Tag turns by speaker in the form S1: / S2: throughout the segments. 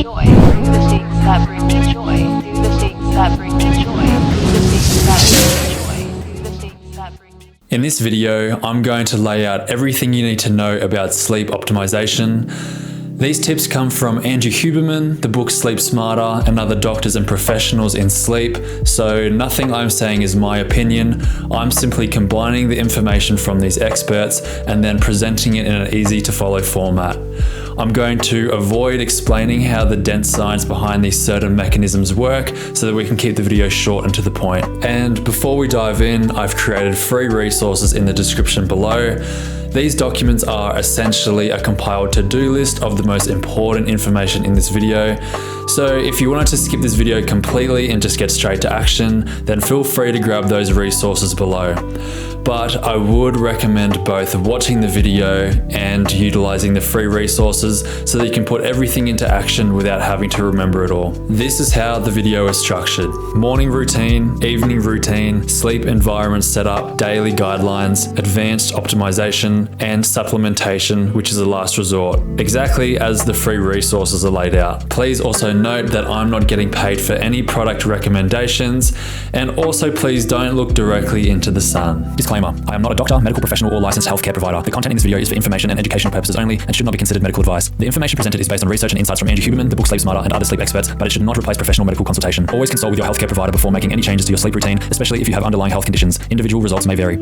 S1: joy. Do the things that bring me joy. Do the things that bring me joy. Do the things that bring me joy. Do the things that bring me joy.
S2: In this video, I'm going to lay out everything you need to know about sleep optimization. These tips come from Andrew Huberman, the book Sleep Smarter, and other doctors and professionals in sleep, so nothing I'm saying is my opinion. I'm simply combining the information from these experts and then presenting it in an easy to follow format. I'm going to avoid explaining how the dense science behind these certain mechanisms work so that we can keep the video short and to the point. And before we dive in, I've created free resources in the description below. These documents are essentially a compiled to-do list of the most important information in this video. So if you wanted to skip this video completely and just get straight to action, then feel free to grab those resources below. But I would recommend both watching the video and utilizing the free resources so that you can put everything into action without having to remember it all. This is how the video is structured: morning routine, evening routine, sleep environment setup, daily guidelines, advanced optimization, and supplementation, which is a last resort, exactly as the free resources are laid out. Please also note that I'm not getting paid for any product recommendations, and also please don't look directly into the sun. Disclaimer: I am not a doctor, medical professional, or licensed healthcare provider. The content in this video is for information and educational purposes only and should not be considered medical advice. The information presented is based on research and insights from Andrew Huberman, the book Sleep Smarter, and other sleep experts, but it should not replace professional medical consultation. Always consult with your healthcare provider before making any changes to your sleep routine, especially if you have underlying health conditions. Individual results may vary.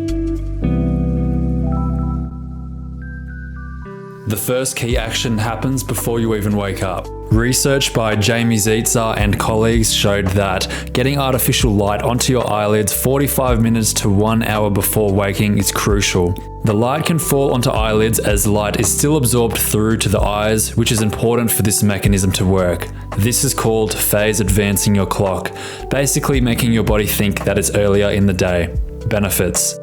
S2: The first key action happens before you even wake up. Research by Jamie Zietzer and colleagues showed that getting artificial light onto your eyelids 45 minutes to 1 hour before waking is crucial. The light can fall onto eyelids as light is still absorbed through to the eyes, which is important for this mechanism to work. This is called phase advancing your clock, basically making your body think that it's earlier in the day. Benefits: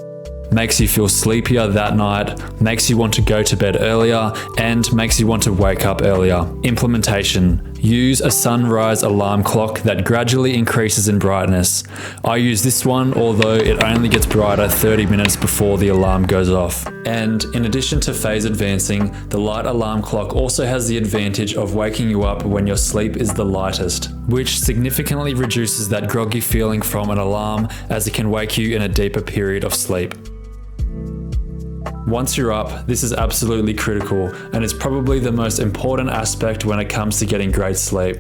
S2: makes you feel sleepier that night, makes you want to go to bed earlier, and makes you want to wake up earlier. Implementation: use a sunrise alarm clock that gradually increases in brightness. I use this one, although it only gets brighter 30 minutes before the alarm goes off. And in addition to phase advancing, the light alarm clock also has the advantage of waking you up when your sleep is the lightest, which significantly reduces that groggy feeling from an alarm, as it can wake you in a deeper period of sleep. Once you're up, this is absolutely critical, and it's probably the most important aspect when it comes to getting great sleep.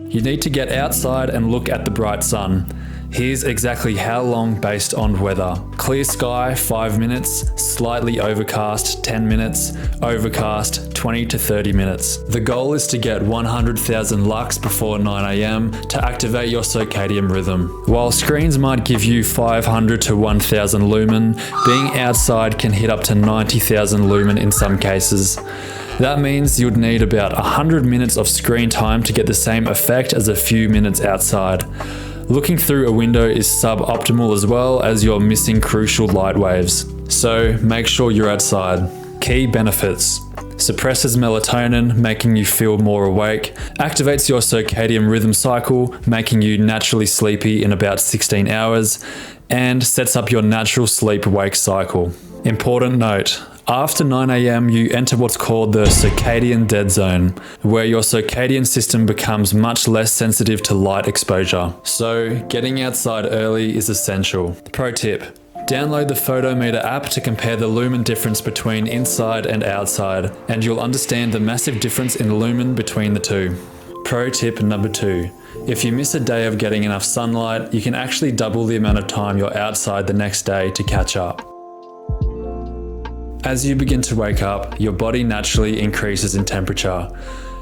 S2: You need to get outside and look at the bright sun. Here's exactly how long based on weather. Clear sky, 5 minutes. Slightly overcast, 10 minutes. Overcast, 20 to 30 minutes. The goal is to get 100,000 lux before 9 AM to activate your circadian rhythm. While screens might give you 500 to 1,000 lumen, being outside can hit up to 90,000 lumen in some cases. That means you'd need about 100 minutes of screen time to get the same effect as a few minutes outside. Looking through a window is suboptimal as well, as you're missing crucial light waves. So make sure you're outside. Key benefits: suppresses melatonin, making you feel more awake, activates your circadian rhythm cycle, making you naturally sleepy in about 16 hours, and sets up your natural sleep-wake cycle. Important note: after 9 AM, you enter what's called the circadian dead zone, where your circadian system becomes much less sensitive to light exposure. So getting outside early is essential. Pro tip: download the Photometer app to compare the lumen difference between inside and outside, and you'll understand the massive difference in lumen between the two. Pro tip number 2: if you miss a day of getting enough sunlight, you can actually double the amount of time you're outside the next day to catch up. As you begin to wake up, your body naturally increases in temperature.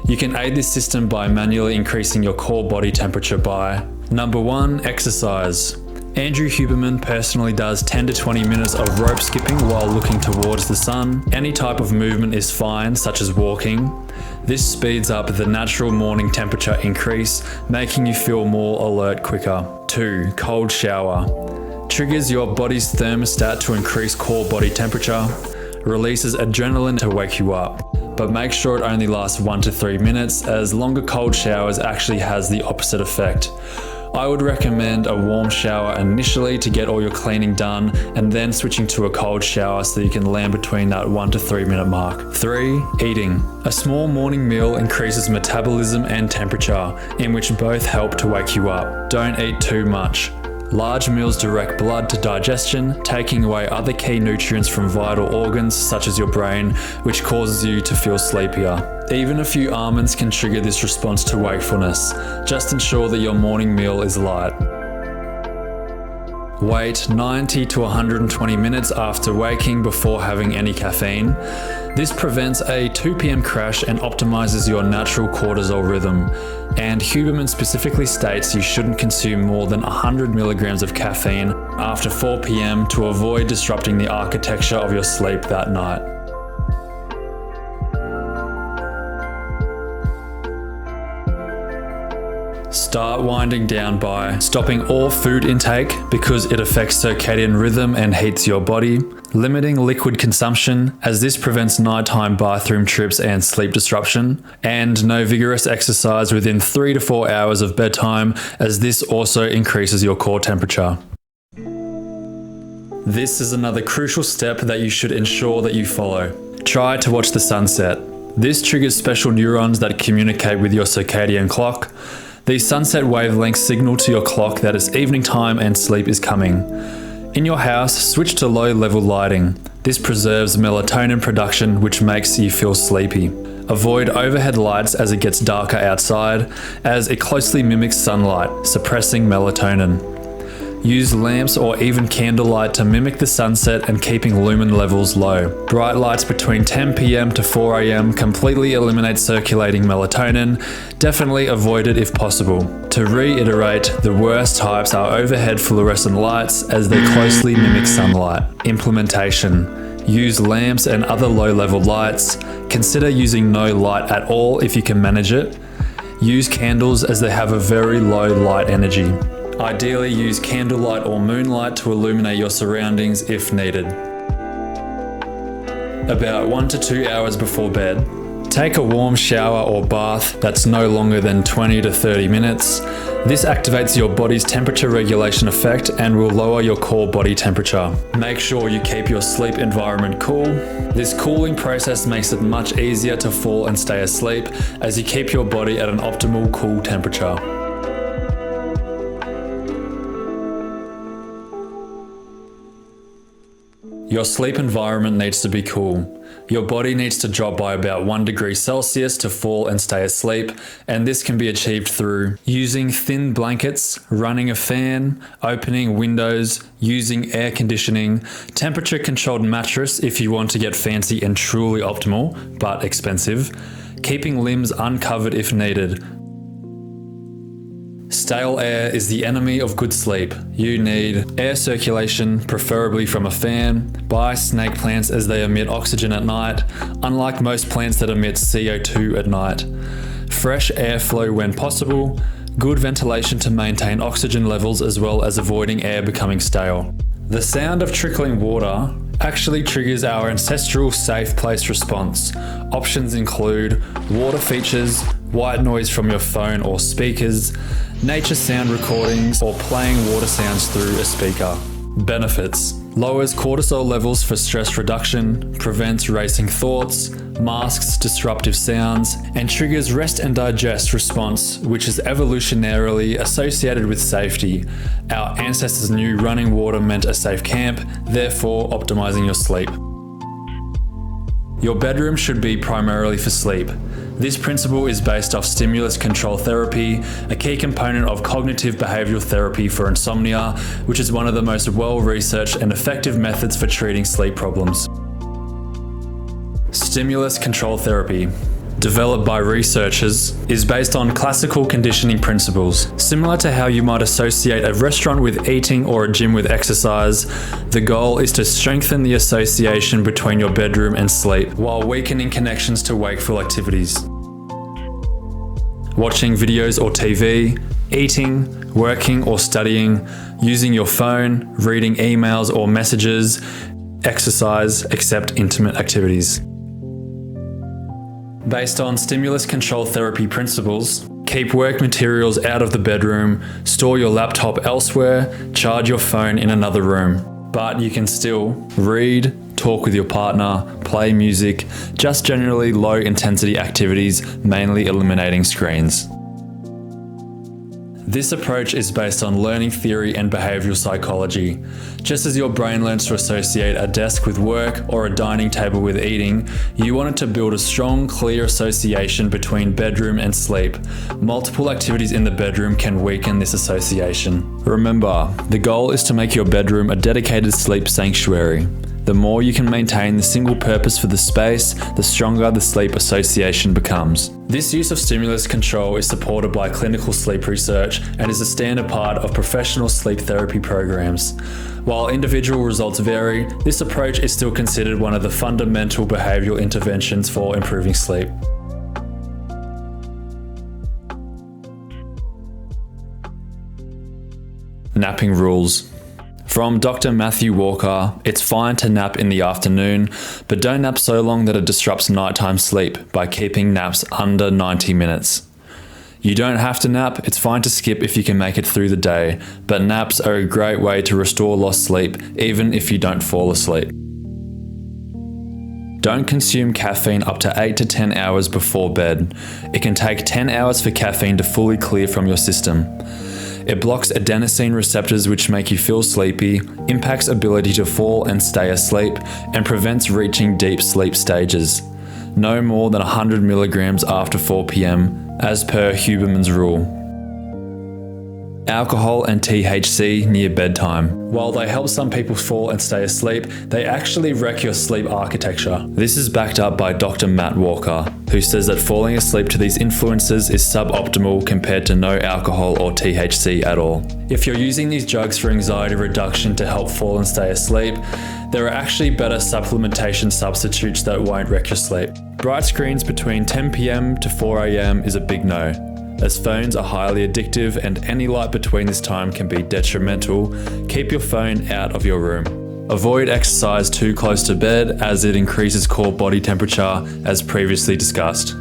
S2: You can aid this system by manually increasing your core body temperature by: number 1, exercise. Andrew Huberman personally does 10 to 20 minutes of rope skipping while looking towards the sun. Any type of movement is fine, such as walking. This speeds up the natural morning temperature increase, making you feel more alert quicker. 2, cold shower. Triggers your body's thermostat to increase core body temperature. Releases adrenaline to wake you up, but make sure it only lasts 1 to 3 minutes, as longer cold showers actually has the opposite effect. I would recommend a warm shower initially to get all your cleaning done, and then switching to a cold shower so you can land between that 1 to 3 minute mark. 3. Eating. A small morning meal increases metabolism and temperature, in which both help to wake you up. Don't eat too much. Large meals direct blood to digestion, taking away other key nutrients from vital organs such as your brain, which causes you to feel sleepier. Even a few almonds can trigger this response to wakefulness. Just ensure that your morning meal is light. Wait 90 to 120 minutes after waking before having any caffeine. This prevents a 2 p.m. crash and optimizes your natural cortisol rhythm. And Huberman specifically states you shouldn't consume more than 100 milligrams of caffeine after 4 p.m. to avoid disrupting the architecture of your sleep that night. Start winding down by stopping all food intake because it affects circadian rhythm and heats your body. Limiting liquid consumption, as this prevents nighttime bathroom trips and sleep disruption. And no vigorous exercise within 3 to 4 hours of bedtime, as this also increases your core temperature. This is another crucial step that you should ensure that you follow. Try to watch the sunset. This triggers special neurons that communicate with your circadian clock. These sunset wavelengths signal to your clock that it's evening time and sleep is coming. In your house, switch to low-level lighting. This preserves melatonin production, which makes you feel sleepy. Avoid overhead lights as it gets darker outside, as it closely mimics sunlight, suppressing melatonin. Use lamps or even candlelight to mimic the sunset and keeping lumen levels low. Bright lights between 10 p.m. to 4 a.m. completely eliminate circulating melatonin. Definitely avoid it if possible. To reiterate, the worst types are overhead fluorescent lights as they closely mimic sunlight. Implementation. Use lamps and other low-level lights. Consider using no light at all if you can manage it. Use candles as they have a very low light energy. Ideally, use candlelight or moonlight to illuminate your surroundings if needed. About 1 to 2 hours before bed, take a warm shower or bath that's no longer than 20 to 30 minutes. This activates your body's temperature regulation effect and will lower your core body temperature. Make sure you keep your sleep environment cool. This cooling process makes it much easier to fall and stay asleep as you keep your body at an optimal cool temperature. Your sleep environment needs to be cool. Your body needs to drop by about 1 degree Celsius to fall and stay asleep, and this can be achieved through using thin blankets, running a fan, opening windows, using air conditioning, temperature-controlled mattress if you want to get fancy and truly optimal, but expensive, keeping limbs uncovered if needed. Stale air is the enemy of good sleep. You need air circulation, preferably from a fan. Buy snake plants as they emit oxygen at night, unlike most plants that emit CO2 at night. Fresh airflow when possible. Good ventilation to maintain oxygen levels as well as avoiding air becoming stale. The sound of trickling water actually triggers our ancestral safe place response. Options include water features, white noise from your phone or speakers, nature sound recordings, or playing water sounds through a speaker. Benefits: lowers cortisol levels for stress reduction, prevents racing thoughts, masks disruptive sounds, and triggers rest and digest response, which is evolutionarily associated with safety. Our ancestors knew running water meant a safe camp, therefore optimizing your sleep. Your bedroom should be primarily for sleep. This principle is based off stimulus control therapy, a key component of cognitive behavioral therapy for insomnia, which is one of the most well-researched and effective methods for treating sleep problems. Stimulus control therapy, developed by researchers, is based on classical conditioning principles. Similar to how you might associate a restaurant with eating or a gym with exercise, the goal is to strengthen the association between your bedroom and sleep, while weakening connections to wakeful activities. Watching videos or TV, eating, working or studying, using your phone, reading emails or messages, exercise, except intimate activities. Based on stimulus control therapy principles, Keep work materials out of the bedroom, store your laptop elsewhere, charge your phone in another room. But you can still read, talk with your partner, play music, just generally low intensity activities, mainly eliminating screens. This approach is based on learning theory and behavioral psychology. Just as your brain learns to associate a desk with work or a dining table with eating, you wanted to build a strong, clear association between bedroom and sleep. Multiple activities in the bedroom can weaken this association. Remember, the goal is to make your bedroom a dedicated sleep sanctuary. The more you can maintain the single purpose for the space, the stronger the sleep association becomes. This use of stimulus control is supported by clinical sleep research and is a standard part of professional sleep therapy programs. While individual results vary, this approach is still considered one of the fundamental behavioral interventions for improving sleep. Napping rules. From Dr. Matthew Walker, it's fine to nap in the afternoon, but don't nap so long that it disrupts nighttime sleep by keeping naps under 90 minutes. You don't have to nap, it's fine to skip if you can make it through the day, but naps are a great way to restore lost sleep, even if you don't fall asleep. Don't consume caffeine up to 8 to 10 hours before bed. It can take 10 hours for caffeine to fully clear from your system. It blocks adenosine receptors which make you feel sleepy, impacts ability to fall and stay asleep, and prevents reaching deep sleep stages. No more than 100 milligrams after 4 p.m, as per Huberman's rule. Alcohol and THC near bedtime. While they help some people fall and stay asleep, they actually wreck your sleep architecture. This is backed up by Dr. Matt Walker, who says that falling asleep to these influences is suboptimal compared to no alcohol or THC at all. If you're using these drugs for anxiety reduction to help fall and stay asleep, there are actually better supplementation substitutes that won't wreck your sleep. Bright screens between 10 p.m. to 4 a.m. is a big no, as phones are highly addictive and any light between this time can be detrimental. Keep your phone out of your room. Avoid exercise too close to bed as it increases core body temperature as previously discussed.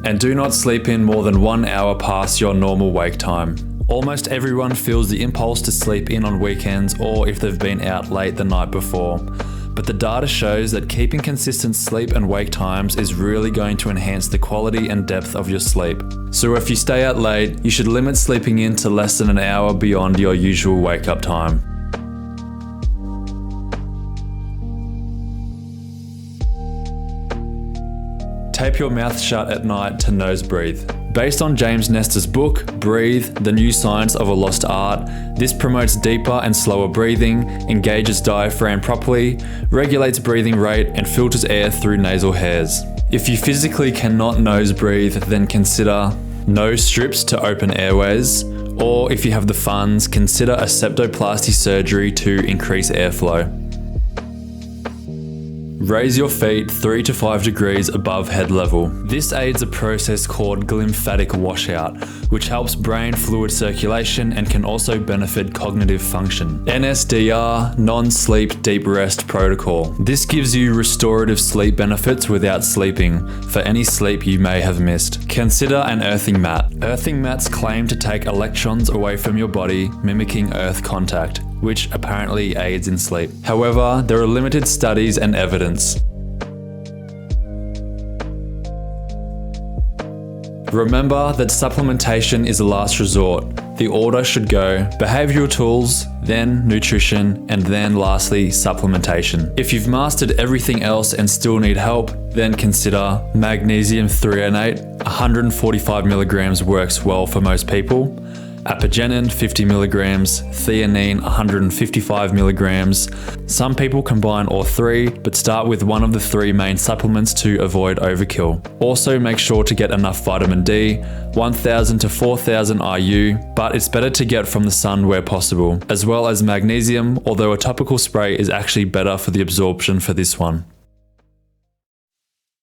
S2: And do not sleep in more than 1 hour past your normal wake time. Almost everyone feels the impulse to sleep in on weekends or if they've been out late the night before. But the data shows that keeping consistent sleep and wake times is really going to enhance the quality and depth of your sleep. So if you stay out late, you should limit sleeping in to less than an hour beyond your usual wake-up time. Tape your mouth shut at night to nose breathe. Based on James Nestor's book, Breathe, The New Science of a Lost Art, this promotes deeper and slower breathing, engages diaphragm properly, regulates breathing rate, and filters air through nasal hairs. If you physically cannot nose breathe, then consider nose strips to open airways, or if you have the funds, consider a septoplasty surgery to increase airflow. Raise your feet 3 to 5 degrees above head level. This aids a process called glymphatic washout, which helps brain fluid circulation and can also benefit cognitive function. NSDR, Non-Sleep Deep Rest Protocol. This gives you restorative sleep benefits without sleeping, for any sleep you may have missed. Consider an earthing mat. Earthing mats claim to take electrons away from your body, mimicking earth contact, which apparently aids in sleep. However, there are limited studies and evidence. Remember that supplementation is a last resort. The order should go behavioral tools, then nutrition, and then lastly, supplementation. If you've mastered everything else and still need help, then consider magnesium threonate. 145 milligrams works well for most people. Apigenin 50 milligrams, theanine 155 milligrams. Some people combine all three, but start with one of the three main supplements to avoid overkill. Also make sure to get enough vitamin D, 1000 to 4000 IU, but it's better to get from the sun where possible, as well as magnesium, although a topical spray is actually better for the absorption for this one.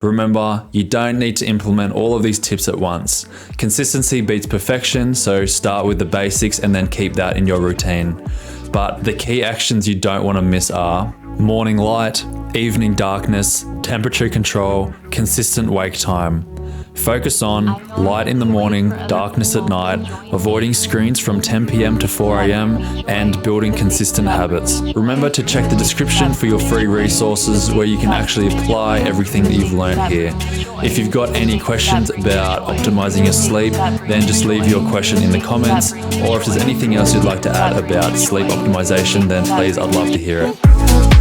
S2: Remember, you don't need to implement all of these tips at once. Consistency beats perfection, so start with the basics and then keep that in your routine. But the key actions you don't want to miss are morning light, evening darkness, temperature control, consistent wake time. Focus on light in the morning, darkness at night, avoiding screens from 10 p.m. to 4 a.m., and building consistent habits. Remember to check the description for your free resources where you can actually apply everything that you've learned here. If you've got any questions about optimizing your sleep, then just leave your question in the comments, or if there's anything else you'd like to add about sleep optimization, then please, I'd love to hear it.